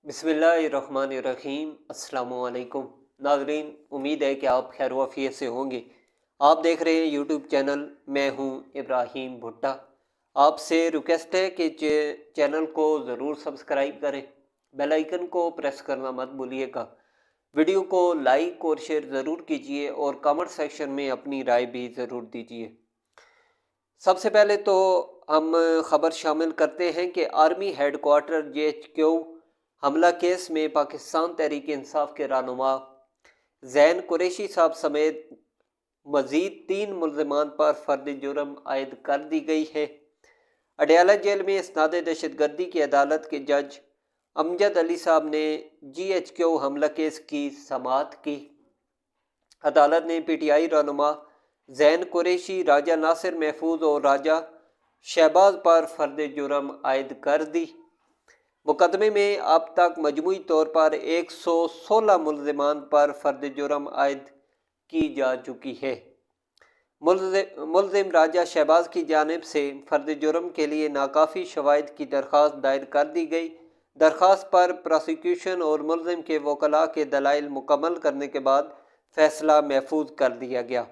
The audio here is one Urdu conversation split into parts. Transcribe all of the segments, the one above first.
بسم اللہ الرحمن الرحیم۔ السلام علیکم ناظرین، امید ہے کہ آپ خیر و عافیت سے ہوں گے۔ آپ دیکھ رہے ہیں یوٹیوب چینل، میں ہوں ابراہیم بھٹا۔ آپ سے ریکویسٹ ہے کہ چینل کو ضرور سبسکرائب کریں، بیل آئیکن کو پریس کرنا مت بھولیے گا۔ ویڈیو کو لائک اور شیئر ضرور کیجیے اور کامنٹ سیکشن میں اپنی رائے بھی ضرور دیجیے۔ سب سے پہلے تو ہم خبر شامل کرتے ہیں کہ آرمی ہیڈ کوارٹر GHQ حملہ کیس میں پاکستان تحریک انصاف کے رہنما زین قریشی صاحب سمیت مزید 3 ملزمان پر فرد جرم عائد کر دی گئی ہے۔ اڈیالہ جیل میں اسناد دہشت گردی کی عدالت کے جج امجد علی صاحب نے GHQ حملہ کیس کی سماعت کی۔ عدالت نے PTI رہنما زین قریشی، راجہ ناصر محفوظ اور راجہ شہباز پر فرد جرم عائد کر دی۔ مقدمے میں اب تک مجموعی طور پر 116 ملزمان پر فرد جرم عائد کی جا چکی ہے۔ ملزم راجہ شہباز کی جانب سے فرد جرم کے لیے ناکافی شواہد کی درخواست دائر کر دی گئی۔ درخواست پر پراسیکیوشن اور ملزم کے وکلاء کے دلائل مکمل کرنے کے بعد فیصلہ محفوظ کر دیا گیا۔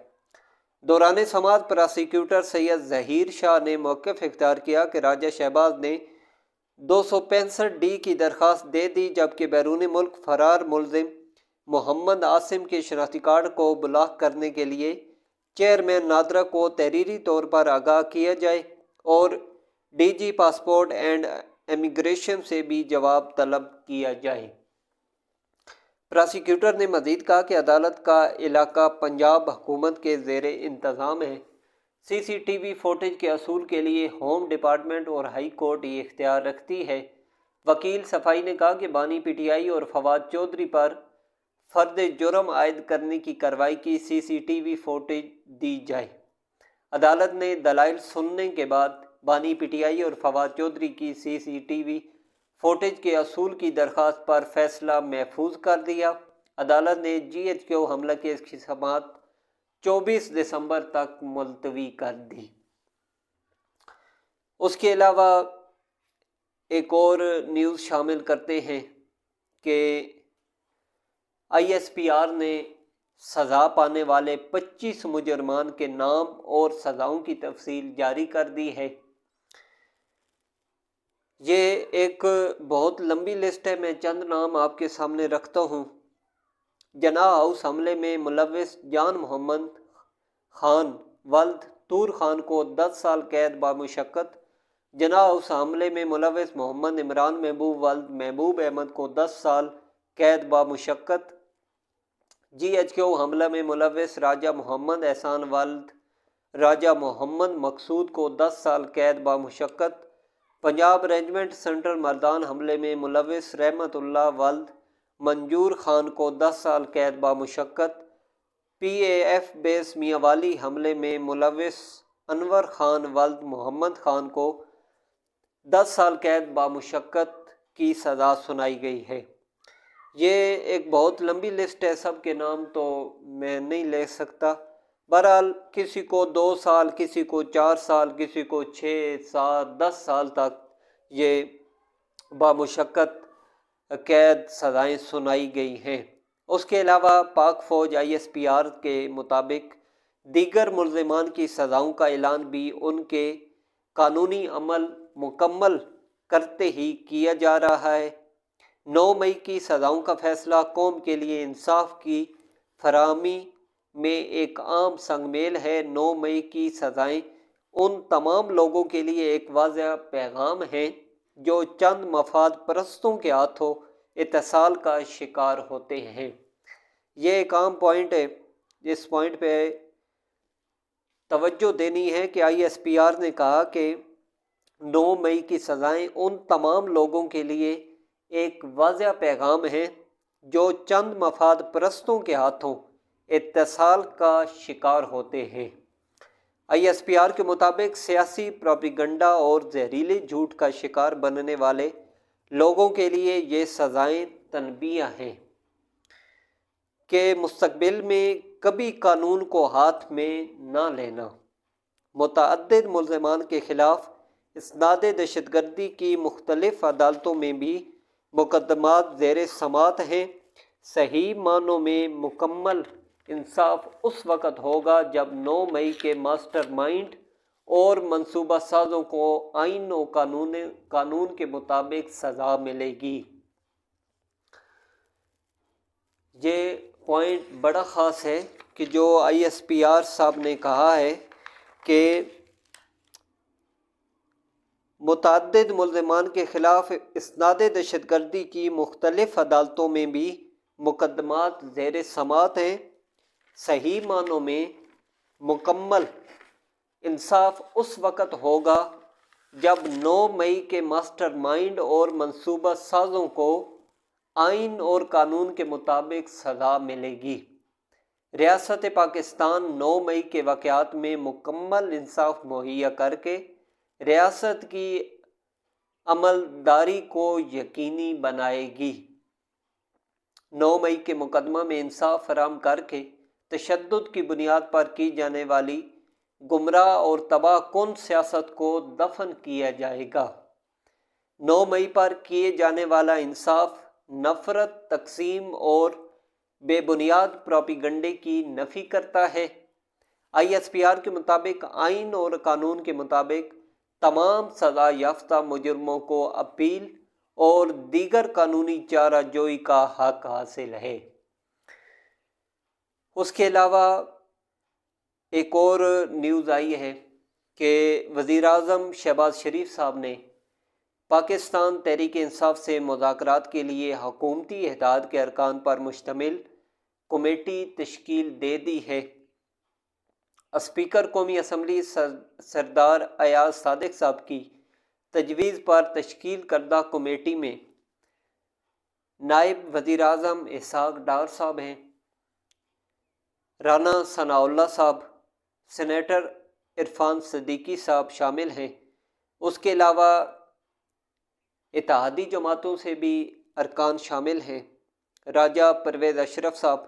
دوران سماعت پراسیکیوٹر سید ظہیر شاہ نے موقف اختیار کیا کہ راجہ شہباز نے 265D کی درخواست دے دی، جبکہ بیرون ملک فرار ملزم محمد عاصم کے شناختی کارڈ کو بلاک کرنے کے لیے چیئرمین نادرا کو تحریری طور پر آگاہ کیا جائے اور DG پاسپورٹ اینڈ امیگریشن سے بھی جواب طلب کیا جائے۔ پراسیکیوٹر نے مزید کہا کہ عدالت کا علاقہ پنجاب حکومت کے زیر انتظام ہے۔ CCTV فوٹیج کے حصول کے لیے ہوم ڈپارٹمنٹ اور ہائی کورٹ یہ اختیار رکھتی ہے۔ وکیل صفائی نے کہا کہ بانی PTI اور فواد چودھری پر فرد جرم عائد کرنے کی کارروائی کی CCTV فوٹیج دی جائے۔ عدالت نے دلائل سننے کے بعد بانی PTI اور فواد چودھری کی CCTV فوٹیج کے حصول کی درخواست پر فیصلہ محفوظ کر دیا۔ عدالت نے GHQ حملہ کیس کی سماعت 24 دسمبر تک ملتوی کر دی۔ اس کے علاوہ ایک اور نیوز شامل کرتے ہیں کہ ISPR نے سزا پانے والے 25 مجرمان کے نام اور سزاؤں کی تفصیل جاری کر دی ہے۔ یہ ایک بہت لمبی لسٹ ہے، میں چند نام آپ کے سامنے رکھتا ہوں۔ جناح ہاؤس حملے میں ملوث جان محمد خان ولد طور خان کو 10 سال قید بامشقت۔ جناح ہاؤس حملے میں ملوث محمد عمران محبوب ولد محبوب احمد کو 10 سال قید بامشقت۔ GHQ حملہ میں ملوث راجہ محمد احسان ولد راجہ محمد مقصود کو 10 سال قید بامشقت۔ پنجاب رینجمنٹ سینٹرل مردان حملے میں ملوث رحمت اللہ ولد منظور خان کو 10 سال قید بامشقت۔ PAF بیس میاں والی حملے میں ملوث انور خان ولد محمد خان کو 10 سال قید بامشقت کی سزا سنائی گئی ہے۔ یہ ایک بہت لمبی لسٹ ہے، سب کے نام تو میں نہیں لے سکتا۔ بہرحال کسی کو 2 سال، کسی کو 4 سال، کسی کو 6 7 10 سال تک یہ بامشقت قید سزائیں سنائی گئی ہیں۔ اس کے علاوہ پاک فوج ISPR کے مطابق دیگر ملزمان کی سزاؤں کا اعلان بھی ان کے قانونی عمل مکمل کرتے ہی کیا جا رہا ہے۔ 9 مئی کی سزاؤں کا فیصلہ قوم کے لیے انصاف کی فراہمی میں ایک عام سنگ میل ہے۔ 9 مئی کی سزائیں ان تمام لوگوں کے لیے ایک واضح پیغام ہیں جو چند مفاد پرستوں کے ہاتھوں اتصال کا شکار ہوتے ہیں۔ یہ ایک عام پوائنٹ ہے، اس پوائنٹ پہ توجہ دینی ہے کہ ISPR نے کہا کہ 9 مئی کی سزائیں ان تمام لوگوں کے لیے ایک واضح پیغام ہے جو چند مفاد پرستوں کے ہاتھوں اتصال کا شکار ہوتے ہیں۔ ISPR کے مطابق سیاسی پروپیگنڈا اور زہریلے جھوٹ کا شکار بننے والے لوگوں کے لیے یہ سزائیں تنبیہ ہیں کہ مستقبل میں کبھی قانون کو ہاتھ میں نہ لینا۔ متعدد ملزمان کے خلاف اسناد دہشت گردی کی مختلف عدالتوں میں بھی مقدمات زیر سماعت ہیں۔ صحیح معنوں میں مکمل انصاف اس وقت ہوگا جب 9 مئی کے ماسٹر مائنڈ اور منصوبہ سازوں کو آئین و قانون کے مطابق سزا ملے گی۔ یہ پوائنٹ بڑا خاص ہے کہ جو ISPR صاحب نے کہا ہے کہ متعدد ملزمان کے خلاف اسناد دہشت گردی کی مختلف عدالتوں میں بھی مقدمات زیر سماعت ہیں۔ صحیح معنوں میں مکمل انصاف اس وقت ہوگا جب 9 مئی کے ماسٹر مائنڈ اور منصوبہ سازوں کو آئین اور قانون کے مطابق سزا ملے گی۔ ریاست پاکستان 9 مئی کے واقعات میں مکمل انصاف مہیا کر کے ریاست کی عملداری کو یقینی بنائے گی۔ 9 مئی کے مقدمہ میں انصاف فراہم کر کے تشدد کی بنیاد پر کی جانے والی گمراہ اور تباہ کن سیاست کو دفن کیا جائے گا۔ 9 مئی پر کیے جانے والا انصاف نفرت، تقسیم اور بے بنیاد پروپیگنڈے کی نفی کرتا ہے۔ ISPR کے مطابق آئین اور قانون کے مطابق تمام سزا یافتہ مجرموں کو اپیل اور دیگر قانونی چارہ جوئی کا حق حاصل ہے۔ اس کے علاوہ ایک اور نیوز آئی ہے کہ وزیر اعظم شہباز شریف صاحب نے پاکستان تحریک انصاف سے مذاکرات کے لیے حکومتی اتحاد کے ارکان پر مشتمل کمیٹی تشکیل دے دی ہے۔ اسپیکر قومی اسمبلی سردار ایاز صادق صاحب کی تجویز پر تشکیل کردہ کمیٹی میں نائب وزیر اعظم اسحاق ڈار صاحب ہیں، رانا ثناء اللہ صاحب، سینیٹر عرفان صدیقی صاحب شامل ہیں۔ اس کے علاوہ اتحادی جماعتوں سے بھی ارکان شامل ہیں، راجہ پرویز اشرف صاحب،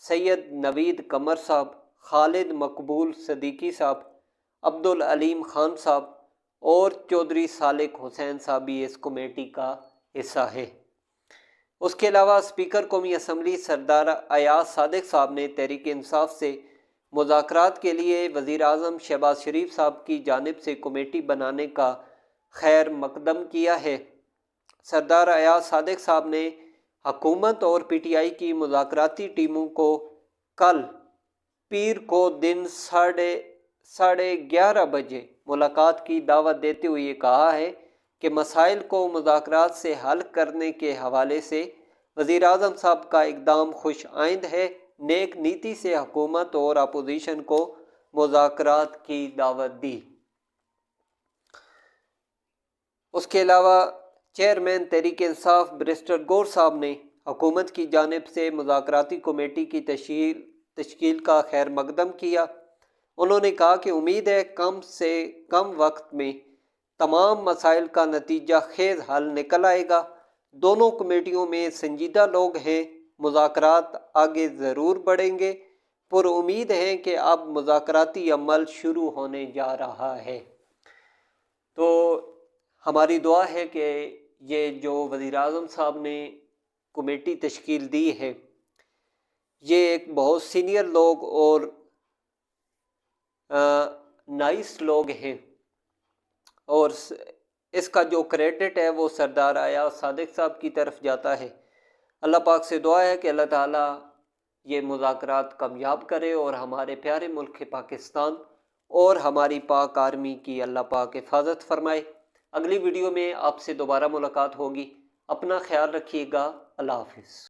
سید نوید قمر صاحب، خالد مقبول صدیقی صاحب، عبدالعلیم خان صاحب اور چودھری صالح حسین صاحب بھی اس کمیٹی کا حصہ ہے۔ اس کے علاوہ اسپیکر قومی اسمبلی سردار ایاز صادق صاحب نے تحریک انصاف سے مذاکرات کے لیے وزیر اعظم شہباز شریف صاحب کی جانب سے کمیٹی بنانے کا خیر مقدم کیا ہے۔ سردار ایاز صادق صاحب نے حکومت اور PTI کی مذاکراتی ٹیموں کو کل پیر کو دن 11:30 بجے ملاقات کی دعوت دیتے ہوئے یہ کہا ہے کہ مسائل کو مذاکرات سے حل کرنے کے حوالے سے وزیر اعظم صاحب کا اقدام خوش آئند ہے۔ نیک نیتی سے حکومت اور اپوزیشن کو مذاکرات کی دعوت دی۔ اس کے علاوہ چیئرمین تحریک انصاف بیرسٹر گور صاحب نے حکومت کی جانب سے مذاکراتی کمیٹی کی تشکیل کا خیر مقدم کیا۔ انہوں نے کہا کہ امید ہے کم سے کم وقت میں تمام مسائل کا نتیجہ خیز حل نکل آئے گا۔ دونوں کمیٹیوں میں سنجیدہ لوگ ہیں، مذاکرات آگے ضرور بڑھیں گے، پر امید ہے کہ اب مذاکراتی عمل شروع ہونے جا رہا ہے۔ تو ہماری دعا ہے کہ یہ جو وزیر اعظم صاحب نے کمیٹی تشکیل دی ہے، یہ ایک بہت سینئر لوگ اور نائس لوگ ہیں، اور اس کا جو کریڈٹ ہے وہ سردار ایاز صادق صاحب کی طرف جاتا ہے۔ اللہ پاک سے دعا ہے کہ اللہ تعالیٰ یہ مذاکرات کامیاب کرے اور ہمارے پیارے ملک پاکستان اور ہماری پاک آرمی کی اللہ پاک حفاظت فرمائے۔ اگلی ویڈیو میں آپ سے دوبارہ ملاقات ہوگی۔ اپنا خیال رکھیے گا۔ اللہ حافظ۔